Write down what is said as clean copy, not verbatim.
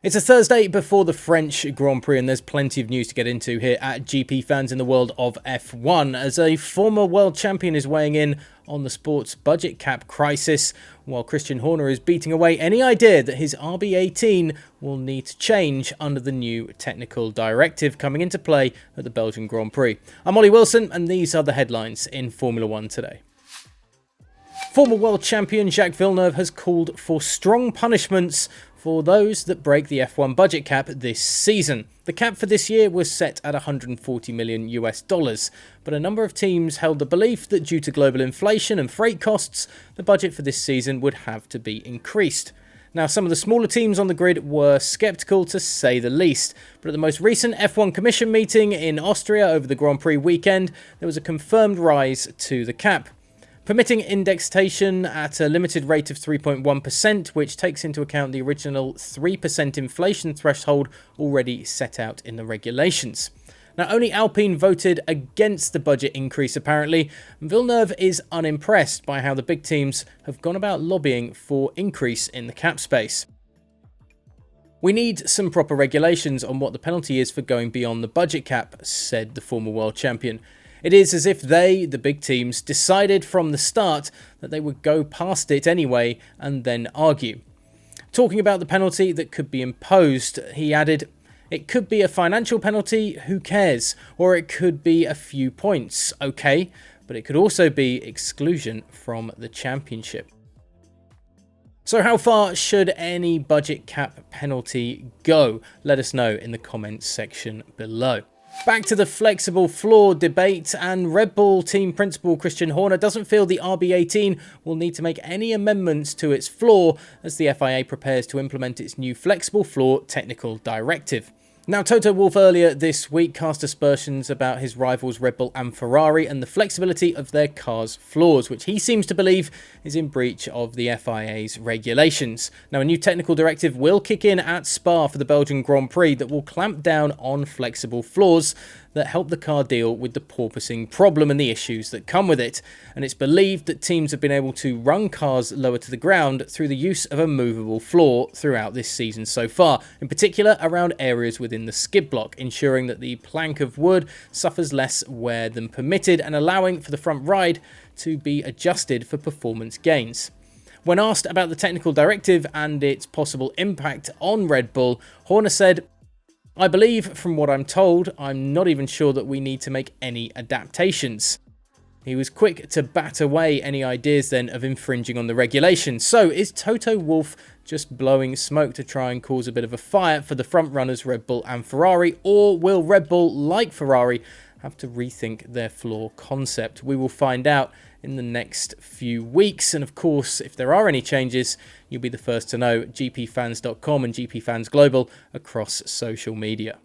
It's a Thursday before the French Grand Prix, and there's plenty of news to get into here at GPFans in the world of F1, as a former world champion is weighing in on the sport's budget cap crisis, while Christian Horner is beating away any idea that his RB18 will need to change under the new technical directive coming into play at the Belgian Grand Prix. I'm Ollie Wilson, and these are the headlines in Formula One today. Former world champion Jacques Villeneuve has called for strong punishments for those that break the F1 budget cap this season. The cap for this year was set at $140 million US, but a number of teams held the belief that due to global inflation and freight costs, the budget for this season would have to be increased. Now, some of the smaller teams on the grid were sceptical to say the least, but at the most recent F1 Commission meeting in Austria over the Grand Prix weekend, there was a confirmed rise to the cap, permitting indexation at a limited rate of 3.1%, which takes into account the original 3% inflation threshold already set out in the regulations. Now, only Alpine voted against the budget increase, apparently. Villeneuve is unimpressed by how the big teams have gone about lobbying for increase in the cap space. "We need some proper regulations on what the penalty is for going beyond the budget cap," said the former world champion. It is as if they, the big teams, decided from the start that they would go past it anyway and then argue. Talking about the penalty that could be imposed, he added, "It could be a financial penalty, who cares? Or it could be a few points, okay, but it could also be exclusion from the championship." So how far should any budget cap penalty go? Let us know in the comments section below. Back to the flexible floor debate, and Red Bull team principal Christian Horner doesn't feel the RB18 will need to make any amendments to its floor as the FIA prepares to implement its new flexible floor technical directive. Now, Toto Wolff earlier this week cast aspersions about his rivals Red Bull and Ferrari and the flexibility of their cars' floors, which he seems to believe is in breach of the FIA's regulations. Now, a new technical directive will kick in at Spa for the Belgian Grand Prix that will clamp down on flexible floors that help the car deal with the porpoising problem and the issues that come with it. And it's believed that teams have been able to run cars lower to the ground through the use of a movable floor throughout this season so far, in particular around areas within the skid block, ensuring that the plank of wood suffers less wear than permitted and allowing for the front ride to be adjusted for performance gains. When asked about the technical directive and its possible impact on Red Bull, Horner said, "I believe, from what I'm told, I'm not even sure that we need to make any adaptations." He was quick to bat away any ideas then of infringing on the regulations. So is Toto Wolff just blowing smoke to try and cause a bit of a fire for the front runners Red Bull and Ferrari, or will Red Bull, like Ferrari, have to rethink their floor concept? We will find out in the next few weeks, and of course, if there are any changes, you'll be the first to know. GPFans.com and GPFans Global across social media.